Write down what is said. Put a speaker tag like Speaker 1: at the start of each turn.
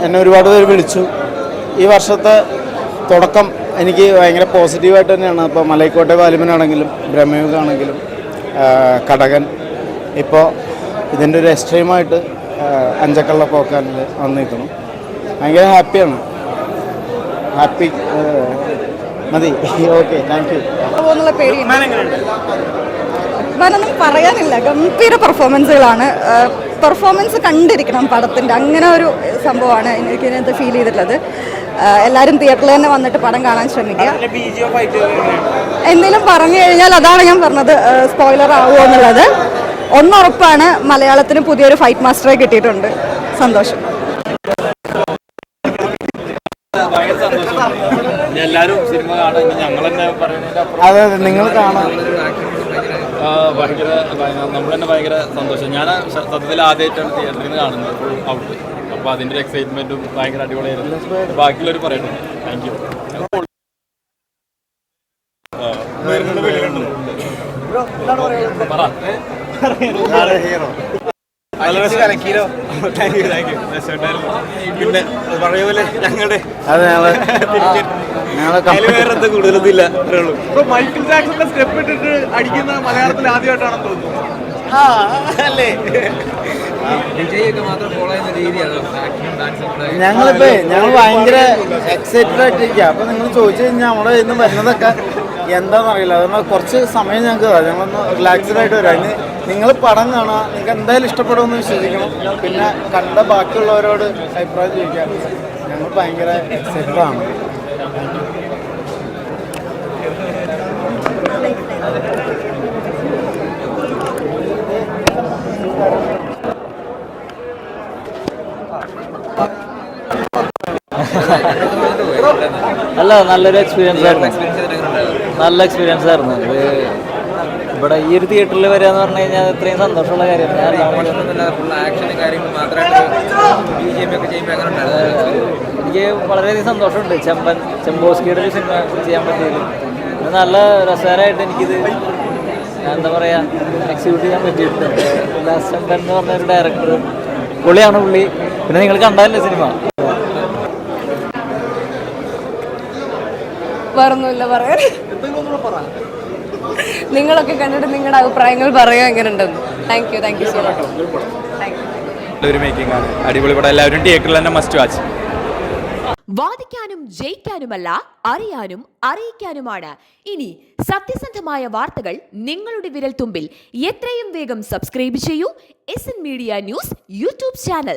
Speaker 1: എന്നെ ഒരുപാട് പേര് വിളിച്ചു. ഈ വർഷത്തെ തുടക്കം എനിക്ക് ഭയങ്കര പോസിറ്റീവായിട്ട് തന്നെയാണ്. ഇപ്പോൾ മലൈക്കോട്ടെ വാലിബനാണെങ്കിലും ബ്രഹ്മയുഗാണെങ്കിലും കടകൻ, ഇപ്പോൾ ഇതിൻ്റെ ഒരു എക്സ്ട്രീമായിട്ട് അഞ്ചക്കള്ള പോക്കാനിൽ വന്നിരിക്കണം. ഭയങ്കര ഹാപ്പിയാണ്. ഹാപ്പി മതി. Okay, thank you.
Speaker 2: ഒന്നും പറയാനില്ല, ഗംഭീര പെർഫോമൻസുകളാണ്. പെർഫോമൻസ് കണ്ടിരിക്കണം പടത്തിൻ്റെ, അങ്ങനെ ഒരു സംഭവമാണ് എനിക്കിതിനകത്ത് ഫീൽ ചെയ്തിട്ടുള്ളത്. എല്ലാവരും തിയേറ്ററിൽ തന്നെ വന്നിട്ട് പടം കാണാൻ ശ്രമിക്കുക. എന്തെങ്കിലും പറഞ്ഞു കഴിഞ്ഞാൽ അതാണ് ഞാൻ പറഞ്ഞത്, സ്പോയിലർ ആവുമോ എന്നുള്ളത്. ഒന്നുറപ്പാണ്, മലയാളത്തിന് പുതിയൊരു ഫൈറ്റ് മാസ്റ്ററെ കിട്ടിയിട്ടുണ്ട്. സന്തോഷം.
Speaker 1: അതെ, നിങ്ങൾ കാണാം.
Speaker 3: നമ്മൾ തന്നെ ഭയങ്കര സന്തോഷം. ഞാൻ സത്യത്തിൽ ആദ്യമായിട്ടാണ് തിയേറ്ററിൽ നിന്ന് കാണുന്നത് ഔട്ട്. അപ്പോൾ അതിൻ്റെ ഒരു എക്സൈറ്റ്മെൻറ്റും ഭയങ്കര അടിപൊളിയായിരുന്നു. ബാക്കിയുള്ളവർ പറയട്ടെ. Thank you.
Speaker 4: പിന്നെ പഴയ പോലെ ഞങ്ങളുടെ കൂടുതലൊന്നുമില്ല.
Speaker 5: മൈക്കിൾ ജാക്സന്റെ സ്റ്റെപ്പ് ഇട്ടിട്ട് അടിക്കുന്ന മലയാളത്തിൽ ആദ്യമായിട്ടാണെന്ന് തോന്നുന്നു.
Speaker 1: ഞങ്ങൾ ഭയങ്കര എക്സൈറ്റഡ് ആയിട്ടിരിക്കുക. അപ്പോൾ നിങ്ങൾ ചോദിച്ചു കഴിഞ്ഞാൽ നമ്മുടെ ഇന്ന് വരുന്നതൊക്കെ എന്താണെന്നറിയില്ല. അതുകൊണ്ട് കുറച്ച് സമയം ഞങ്ങൾക്ക് തരാം. ഞങ്ങളൊന്ന് റിലാക്സ്ഡ് ആയിട്ട് വരാം. ഇനി നിങ്ങൾ പടം കാണുക, നിങ്ങൾക്ക് എന്തായാലും ഇഷ്ടപ്പെടുമെന്ന് വിശ്വസിക്കണം. പിന്നെ കണ്ട ബാക്കിയുള്ളവരോട് അഭിപ്രായം ചോദിക്കാം. ഞങ്ങൾ ഭയങ്കര എക്സൈറ്റഡ് ആണ്.
Speaker 6: അല്ല, നല്ലൊരു എക്സ്പീരിയൻസ് ആയിരുന്നു. നല്ല എക്സ്പീരിയൻസ് ആയിരുന്നു. ഇവിടെ ഈ ഒരു തിയേറ്ററിൽ വരിക എന്ന് പറഞ്ഞു കഴിഞ്ഞാൽ ഇത്രയും സന്തോഷമുള്ള കാര്യമാണ്. എനിക്ക് വളരെയധികം സന്തോഷമുണ്ട്. ചെമ്പോസ്കിയുടെ ഒരു സിനിമ ചെയ്യാൻ പറ്റിയത് നല്ല രസകരമായിട്ട് എനിക്കിത് എന്താ പറയുക എക്സിക്യൂട്ട് ചെയ്യാൻ പറ്റിയിട്ടുണ്ട്. ലാസ്റ്റൻ എന്ന് പറഞ്ഞൊരു ഡയറക്ടർ പുള്ളിയാണ് പുള്ളി. പിന്നെ നിങ്ങൾ കണ്ടതല്ലേ സിനിമ?
Speaker 2: വേറൊന്നുമില്ല പറയാൻ. നിങ്ങളൊക്കെ കണ്ടിട്ട് നിങ്ങളുടെ അഭിപ്രായങ്ങൾ പറയുക എങ്ങനെ ഉണ്ടെന്ന്. Thank you so much.
Speaker 3: ഒരു മേക്കിംഗ് ആണ്, അടിപൊളി പടം. എല്ലാവരും തിയേറ്ററിൽ തന്നെ മസ്റ്റ് വാച്ച്.
Speaker 7: വാദിക്കാനും ജയിക്കാനുമല്ല, അറിയാനും അറിയിക്കാനുമാണ്. ഇനി സത്യസന്ധമായ വാർത്തകൾ നിങ്ങളുടെ വിരൽ തുമ്പിൽ. എത്രയും വേഗം സബ്സ്ക്രൈബ് ചെയ്യൂ SN media news YouTube channel.